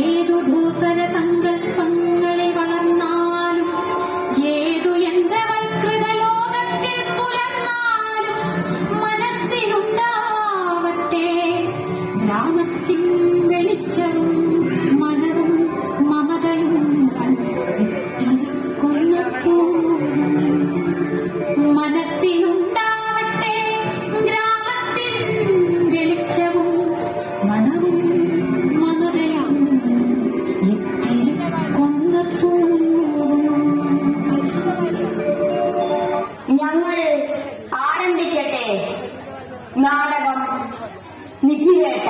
ഏതു ധൂസര സങ്കല്പങ്ങളിൽ വളർന്നാലും ഏതു യന്ത്രവൽകൃത ലോകത്തിൽ പുലർന്നാലും മനസ്സിലുണ്ടാവട്ടെ ഗ്രാമത്തിൻ വെളിച്ചവും മണവും മമതയും കൊല്ലപ്പൂ മനസ്സിലുണ്ടാവട്ടെ ഗ്രാമത്തിൻ വെളിച്ചവും മണവും മമതയും എത്തിരി കൊന്നപ്പൂവും. ഞങ്ങൾ ആരംഭിക്കട്ടെ നാടകം നിധിവേട്ട.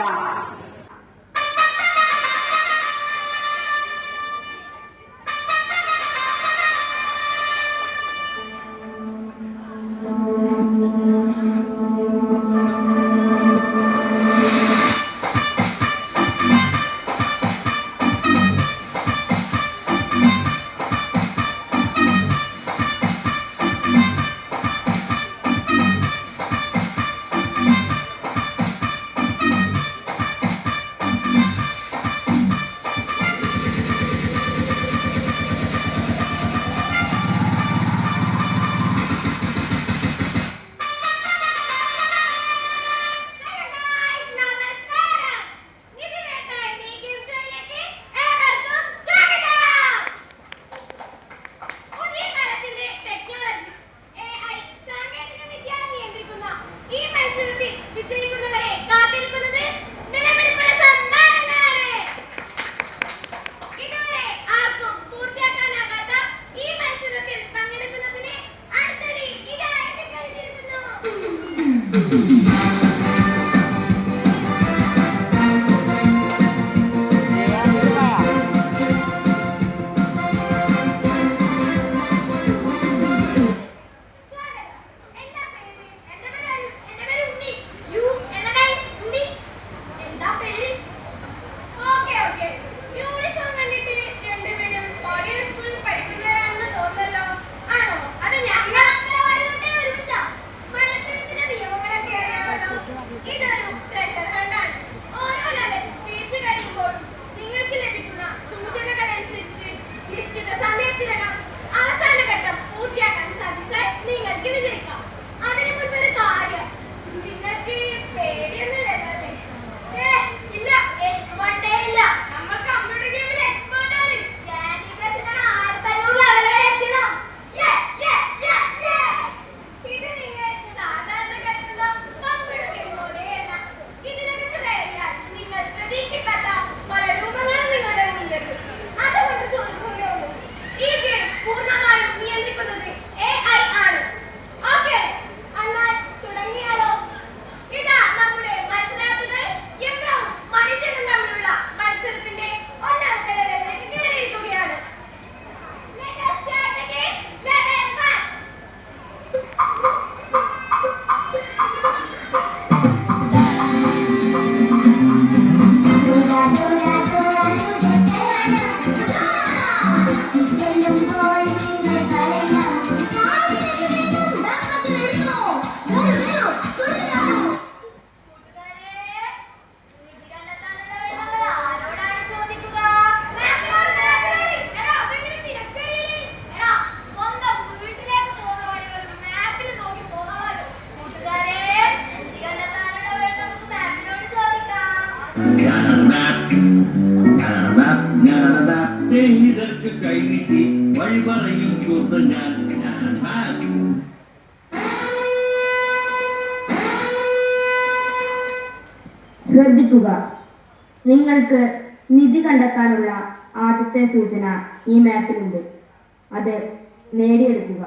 സ്നേഹിതർക്ക് കൈനീട്ടി വഴി പറയും സുഹൃത്ത് ഞാൻ. ശ്രദ്ധിക്കുക, നിങ്ങൾക്ക് നിധി കണ്ടെത്താനുള്ള ആദ്യത്തെ സൂചന ഈ മാപ്പിലുണ്ട്. അത് നേടിയെടുക്കുക.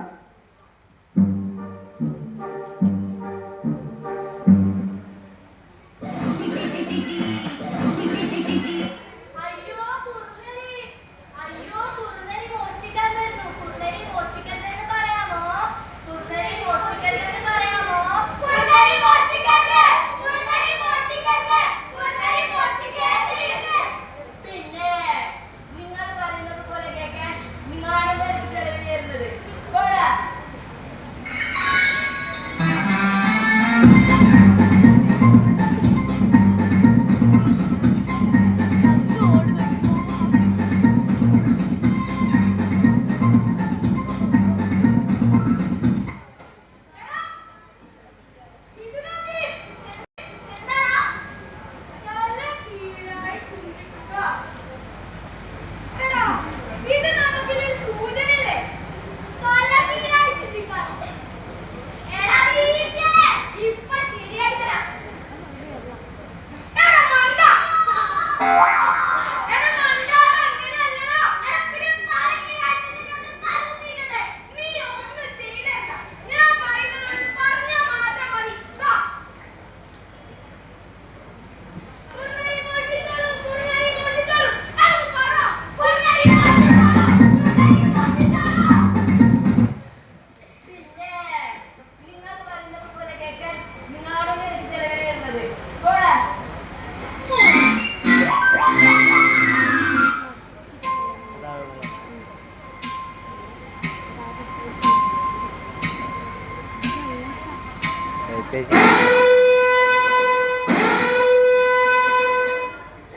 Bora!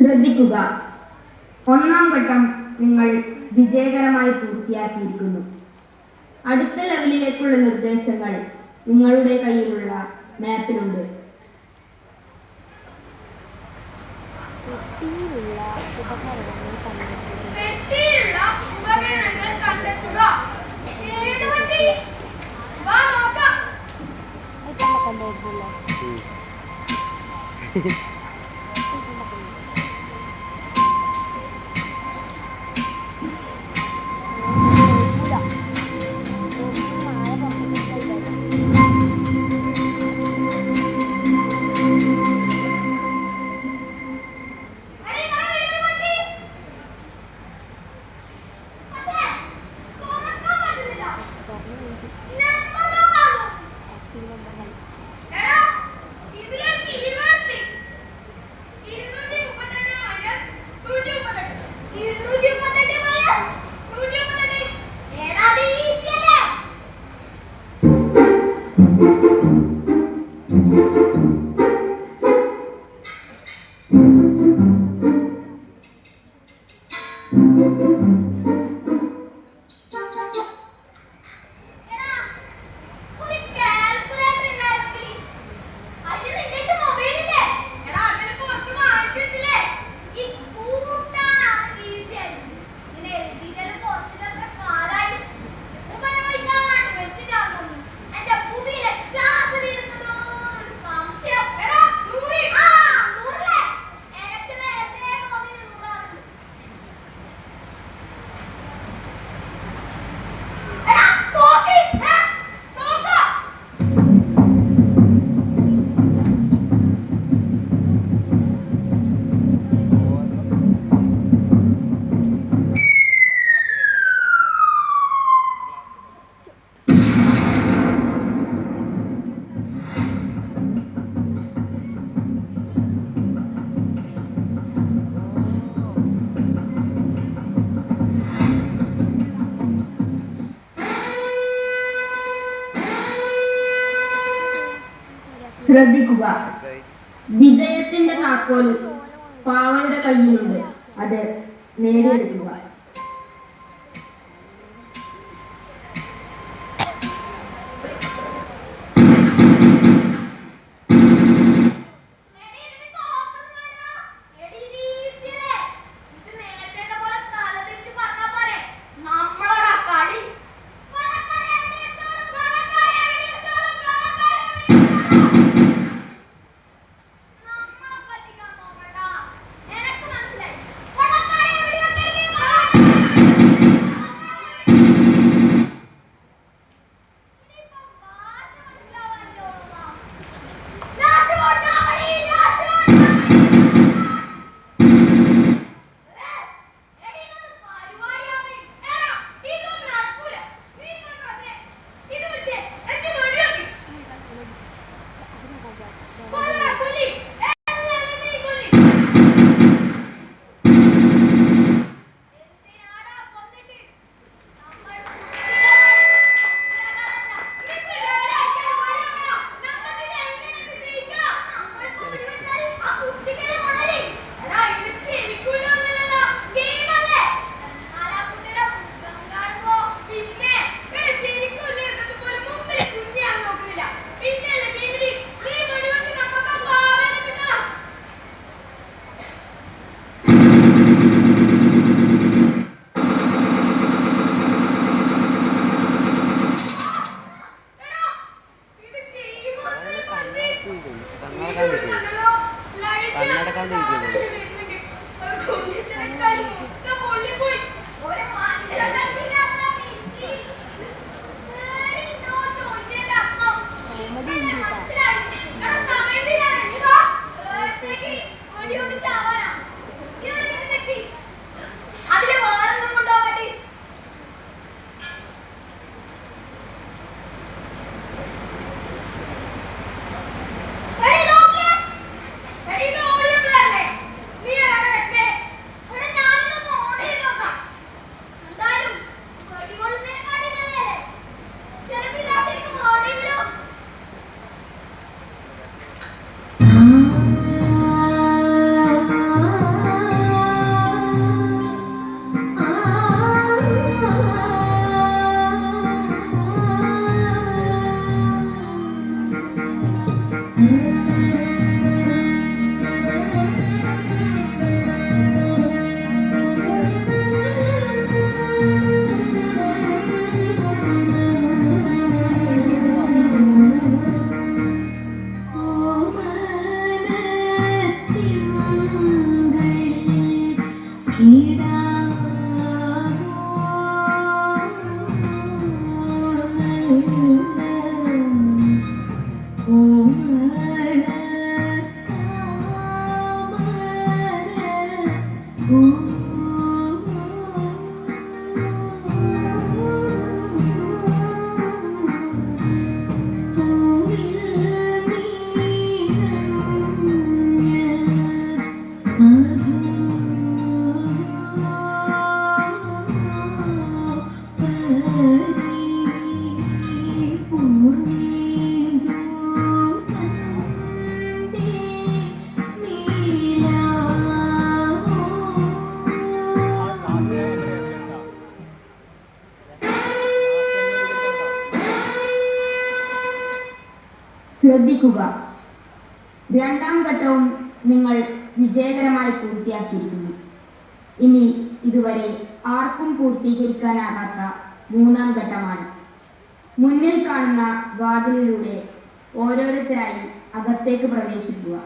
ശ്രദ്ധിക്കുക, ഒന്നാം ഘട്ടം നിങ്ങൾ വിജയകരമായി പൂർത്തിയാക്കിയിരിക്കുന്നു. അടുത്ത ലെവലിലേക്കുള്ള നിർദ്ദേശങ്ങൾ നിങ്ങളുടെ കയ്യിലുള്ള മാപ്പിലുണ്ട്. പെട്ടിയിലുള്ള ഉപകരണങ്ങൾ കണ്ടെത്തുക. ഏത് പെട്ടി? വാ നോക്കാം. എടീ, ദാ ഒരു പെട്ടി. പക്ഷേ, തുറക്കാൻ പറ്റുന്നില്ല. നമ്പർ നോക്കാമോ? എടാ, ഇതിലേക്ക് 20. 238 മൈനസ് 138. 238 മൈനസ് 138. എടാ, അത് ഈസി അല്ലേ? എടാ, ഒരു കാൽക്കുലേറ്റർ ഉണ്ടായിരുന്നെങ്കിൽ. അതിന് നിന്റെ മൊബൈലില്ലേ? എടാ, അതിൽ കുറച്ച് മാറ്റി വെച്ചില്ലേ? ഈ കൂട്ടാനാണ് ഈസി ആയിരുന്നു. ഇങ്ങനെ എഴുതിയിട്ടാലും കുറച്ചിട്ടത്ര കാലായി ഉപയോഗിക്കാൻ വെച്ചിട്ടാകുന്നു. എന്റെ പുതിയ ചാർജ് തീരുന്നതോ ഒരു സംശയം. എടാ, 100. ആ, 100. എനിക്ക് നേരത്തെ തോന്നി 100. എടാ, നോക്കി. നോക്കാം. ശ്രദ്ധിക്കുക, വിജയത്തിന്റെ താക്കോൽ പാവയുടെ കയ്യിലുണ്ട്. അത് നേടിയെടുക്കുക. എടീ, ഇതിന് തോക്കൊന്നും വേണ്ട. എടീ, ഇത് ഈസി അല്ലേ? ഇത് നേരത്തെ പോലെ തലതിരിച്ച് പറഞ്ഞാ പോരെ. നമ്മളോടാ കളി. കൊലക്കാരെ വെടിവെച്ചോളൂ, കൊലക്കാരെ വെടിവെച്ചോളൂ, കൊലക്കാരെ വെടിവെച്ചോളൂ. നമ്മളെ പറ്റിക്കാൻ നോക്കണ്ട. എനക്ക് മനസ്സിലായി. കൊലക്കാരെ വെടിവെക്കരുത്, കൊലക്കാരെ ശ്രദ്ധിക്കുക, രണ്ടാം ഘട്ടവും നിങ്ങൾ വിജയകരമായി പൂർത്തിയാക്കിയിരിക്കുന്നു. ഇനി ഇതുവരെ ആർക്കും പൂർത്തീകരിക്കാനാകാത്ത മൂന്നാം ഘട്ടമാണ്. മുന്നിൽ കാണുന്ന വാതിലിലൂടെ ഓരോരുത്തരായി അകത്തേക്ക് പ്രവേശിക്കുക.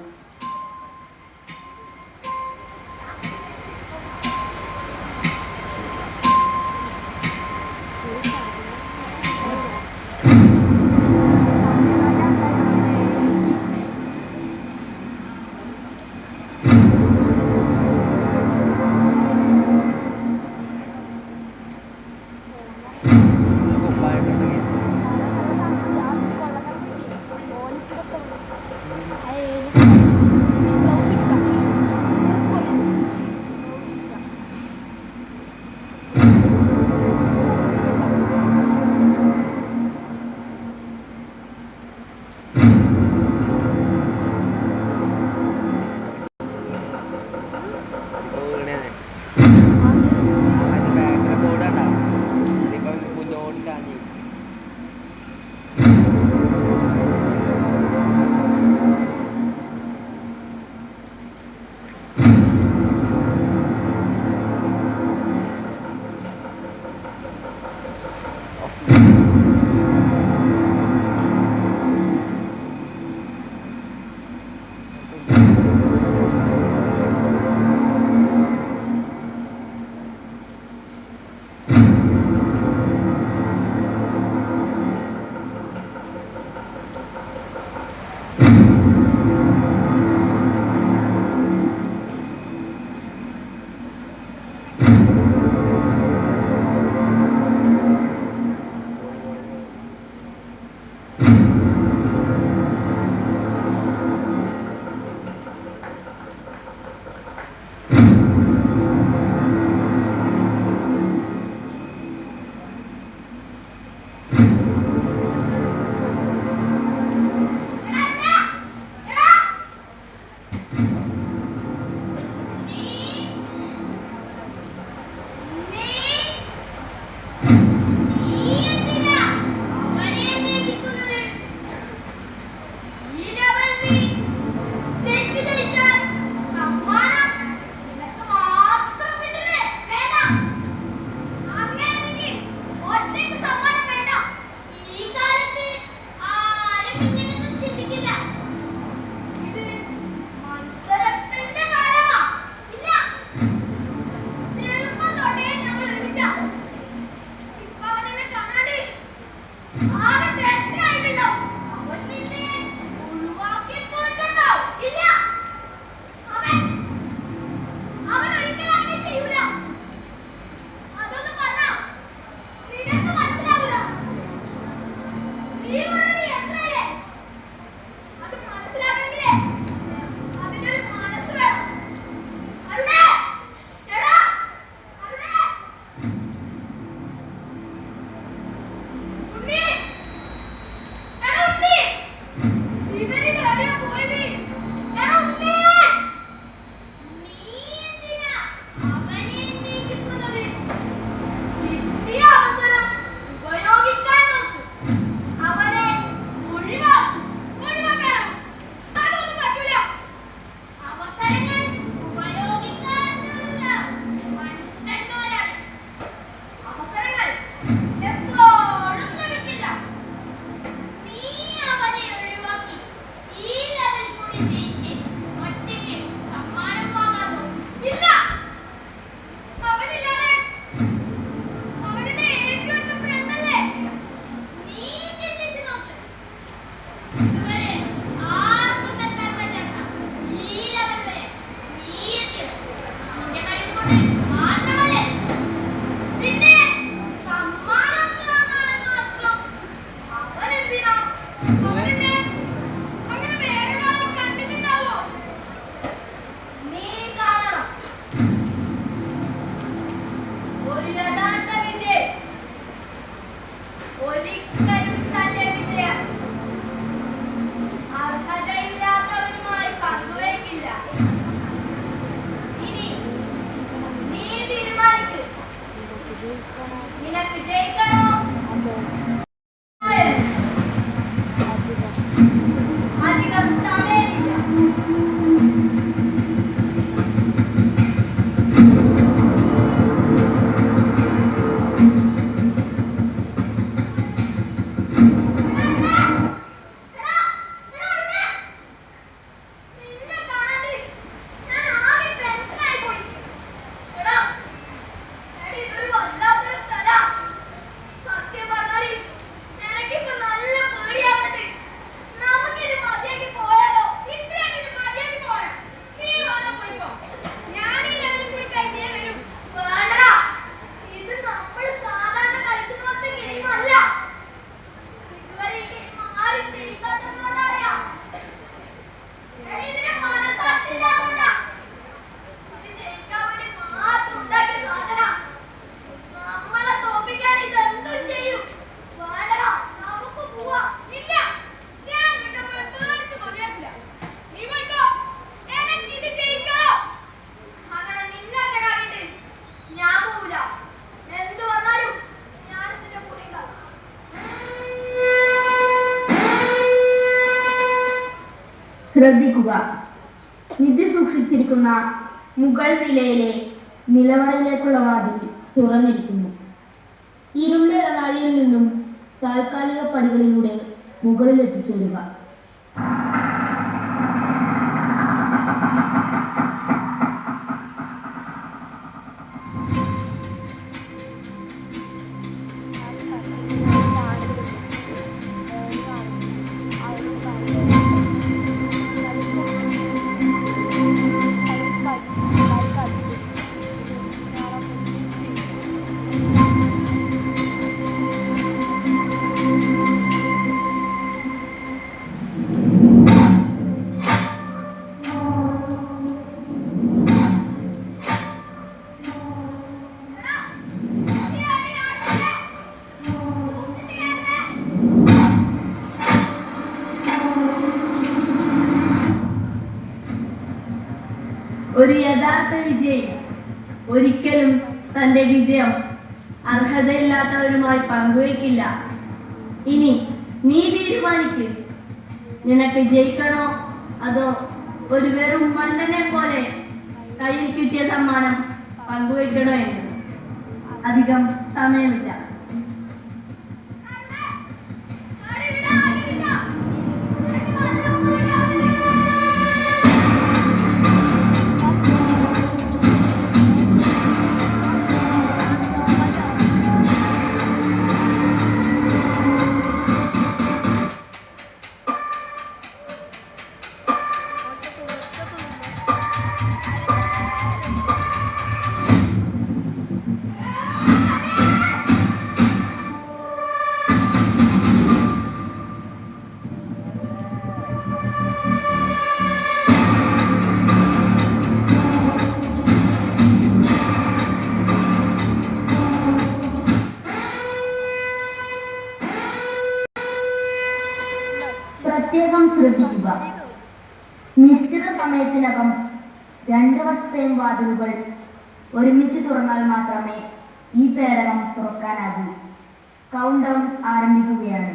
തെറ്റ് ചെയ്താൽ സമ്മാനം ശ്രദ്ധിക്കുക. നിധി സൂക്ഷിച്ചിരിക്കുന്ന മുകൾ നിലയിലെ നിലവറയിലേക്കുള്ള വാതിൽ തുറന്നിരിക്കുന്നു. ഇരുണ്ട ഇടനാഴിയിൽ നിന്നും താൽക്കാലിക പടികളിലൂടെ മുകളിൽ എത്തിച്ചേരുക. ഒരു യഥാർത്ഥ വിജയി ഒരിക്കലും തന്റെ വിജയം അർഹതയില്ലാത്തവരുമായി പങ്കുവയ്ക്കില്ല. ഇനി നീ തീരുമാനിക്ക്, നിനക്ക് ജയിക്കണോ അതോ ഒരു വെറും മണ്ടനെ പോലെ കയ്യിൽ കിട്ടിയ സമ്മാനം പങ്കുവയ്ക്കണോ എന്ന്. അധികം സമയമില്ല. പ്രത്യേകം ശ്രദ്ധിക്കുക. നിശ്ചിത സമയത്തിനകം 2 വശത്തെയും വാതിലുകൾ ഒരുമിച്ച് തുറന്നാൽ മാത്രമേ ഈ പേടകം തുറക്കാനാകൂ. കൗണ്ട് ഡൗൺ ആരംഭിക്കുകയാണ്.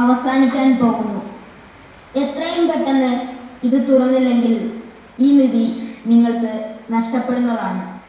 അവസാനിക്കാൻ പോകുന്നു. എത്രയും പെട്ടെന്ന് ഇത് തുറന്നില്ലെങ്കിൽ ഈ നിധി നിങ്ങൾക്ക് നഷ്ടപ്പെടുന്നതാണ്.